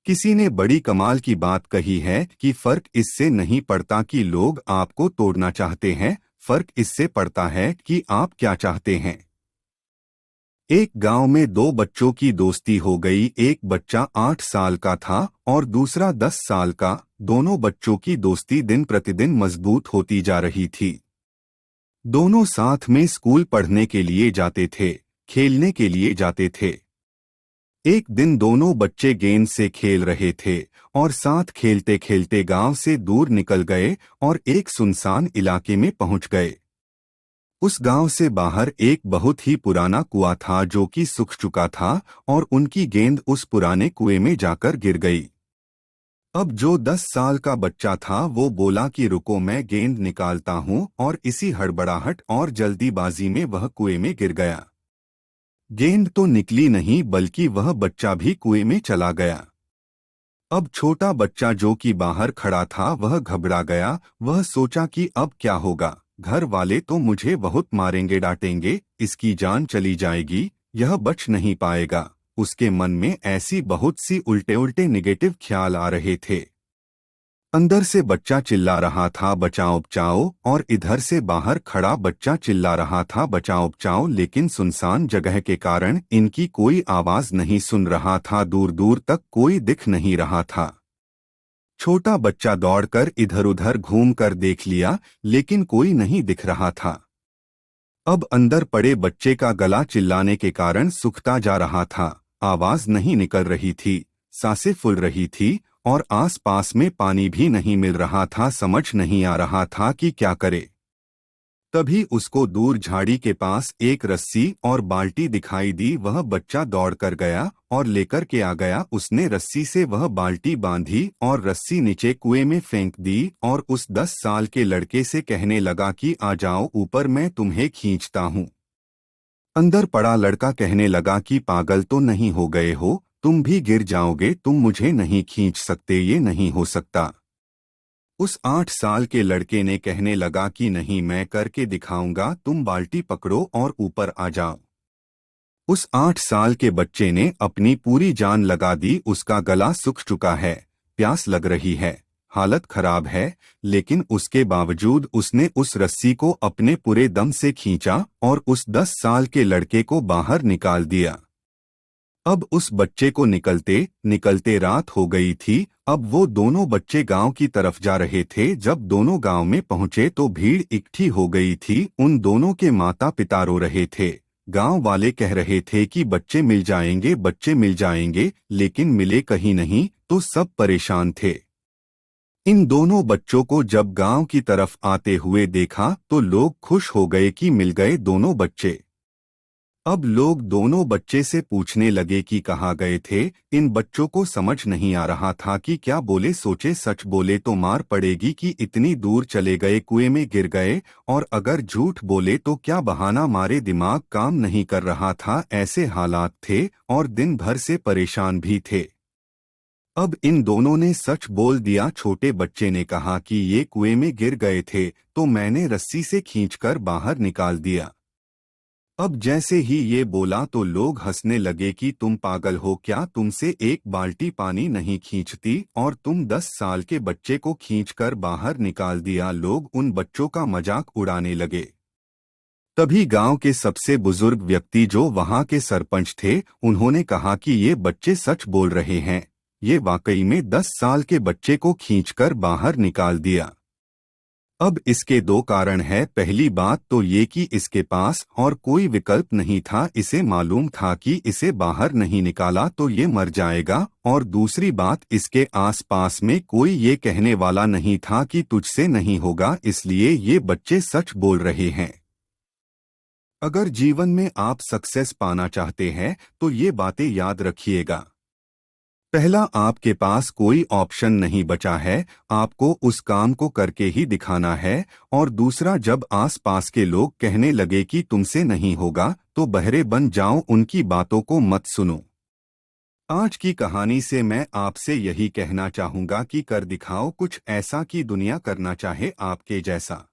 किसी ने बड़ी कमाल की बात कही है कि फर्क इससे नहीं पड़ता कि लोग आपको तोड़ना चाहते हैं, फर्क इससे पड़ता है कि आप क्या चाहते हैं। एक गांव में दो बच्चों की दोस्ती हो गई। एक बच्चा 8 साल का था और दूसरा 10 साल का। दोनों बच्चों की दोस्ती दिन प्रतिदिन मजबूत होती जा रही थी। दोनों साथ में स्कूल पढ़ने के लिए जाते थे, खेलने के लिए जाते थे। एक दिन दोनों बच्चे गेंद से खेल रहे थे और साथ खेलते खेलते गांव से दूर निकल गए और एक सुनसान इलाके में पहुंच गए। उस गांव से बाहर एक बहुत ही पुराना कुआं था जो कि सूख चुका था और उनकी गेंद उस पुराने कुएं में जाकर गिर गई। अब जो 10 साल का बच्चा था वो बोला कि रुको, मैं गेंद निकालता हूं, और इसी हड़बड़ाहट और जल्दीबाजी में वह कुएं में गिर गया। गेंद तो निकली नहीं बल्कि वह बच्चा भी कुएं में चला गया। अब छोटा बच्चा जो कि बाहर खड़ा था वह घबरा गया। वह सोचा कि अब क्या होगा, घर वाले तो मुझे बहुत मारेंगे डांटेंगे, इसकी जान चली जाएगी, यह बच नहीं पाएगा। उसके मन में ऐसी बहुत सी उल्टे उल्टे निगेटिव ख्याल आ रहे थे। अंदर से बच्चा चिल्ला रहा था बचाओ बचाओ, और इधर से बाहर खड़ा बच्चा चिल्ला रहा था बचाओ बचाओ, लेकिन सुनसान जगह के कारण इनकी कोई आवाज नहीं सुन रहा था। दूर दूर तक कोई दिख नहीं रहा था। छोटा बच्चा दौड़कर इधर उधर घूम कर देख लिया, लेकिन कोई नहीं दिख रहा था। अब अंदर पड़े बच्चे का गला चिल्लाने के कारण सूखता जा रहा था, आवाज नहीं निकल रही थी, सांसें फूल रही थी और आस-पास में पानी भी नहीं मिल रहा था। समझ नहीं आ रहा था कि क्या करे। तभी उसको दूर झाड़ी के पास एक रस्सी और बाल्टी दिखाई दी। वह बच्चा दौड़कर गया और लेकर के आ गया। उसने रस्सी से वह बाल्टी बांधी और रस्सी नीचे कुएं में फेंक दी और उस 10 साल के लड़के से कहने लगा कि आ जाओ ऊपर, मैं तुम्हें खींचता हूँ। अंदर पड़ा लड़का कहने लगा कि पागल तो नहीं हो गए हो, तुम भी गिर जाओगे, तुम मुझे नहीं खींच सकते, ये नहीं हो सकता। उस 8 साल के लड़के ने कहने लगा कि नहीं, मैं करके दिखाऊंगा, तुम बाल्टी पकड़ो और ऊपर आ जाओ। उस 8 साल के बच्चे ने अपनी पूरी जान लगा दी। उसका गला सूख चुका है, प्यास लग रही है, हालत खराब है, लेकिन उसके बावजूद उसने उस रस्सी को अपने पूरे दम से खींचा और उस 10 साल के लड़के को बाहर निकाल दिया। अब उस बच्चे को निकलते निकलते रात हो गई थी। अब वो दोनों बच्चे गांव की तरफ जा रहे थे। जब दोनों गांव में पहुंचे तो भीड़ इकट्ठी हो गई थी। उन दोनों के माता पिता रो रहे थे। गांव वाले कह रहे थे कि बच्चे मिल जाएंगे, बच्चे मिल जाएंगे, लेकिन मिले कहीं नहीं। तो सब परेशान थे। इन दोनों बच्चों को जब गांव की तरफ आते हुए देखा तो लोग खुश हो गए कि मिल गए दोनों बच्चे। अब लोग दोनों बच्चे से पूछने लगे कि कहाँ गए थे। इन बच्चों को समझ नहीं आ रहा था कि क्या बोले। सोचे सच बोले तो मार पड़ेगी कि इतनी दूर चले गए, कुएं में गिर गए, और अगर झूठ बोले तो क्या बहाना मारे। दिमाग काम नहीं कर रहा था, ऐसे हालात थे और दिन भर से परेशान भी थे। अब इन दोनों ने सच बोल दिया। छोटे बच्चे ने कहा कि ये कुएं में गिर गए थे तो मैंने रस्सी से खींचकर बाहर निकाल दिया। अब जैसे ही ये बोला तो लोग हंसने लगे कि तुम पागल हो क्या, तुमसे एक बाल्टी पानी नहीं खींचती और तुम 10 साल के बच्चे को खींचकर बाहर निकाल दिया। लोग उन बच्चों का मजाक उड़ाने लगे। तभी गांव के सबसे बुजुर्ग व्यक्ति जो वहां के सरपंच थे, उन्होंने कहा कि ये बच्चे सच बोल रहे हैं, ये वाकई में 10 साल के बच्चे को खींचकर बाहर निकाल दिया। अब इसके दो कारण है। पहली बात तो ये कि इसके पास और कोई विकल्प नहीं था। इसे मालूम था कि इसे बाहर नहीं निकाला तो ये मर जाएगा। और दूसरी बात, इसके आसपास में कोई ये कहने वाला नहीं था कि तुझसे नहीं होगा, इसलिए ये बच्चे सच बोल रहे हैं। अगर जीवन में आप सक्सेस पाना चाहते हैं तो ये बातें याद रखिएगा। पहला, आपके पास कोई ऑप्शन नहीं बचा है, आपको उस काम को करके ही दिखाना है। और दूसरा, जब आसपास के लोग कहने लगे कि तुमसे नहीं होगा तो बहरे बन जाओ, उनकी बातों को मत सुनो। आज की कहानी से मैं आपसे यही कहना चाहूंगा कि कर दिखाओ कुछ ऐसा कि दुनिया करना चाहे आपके जैसा।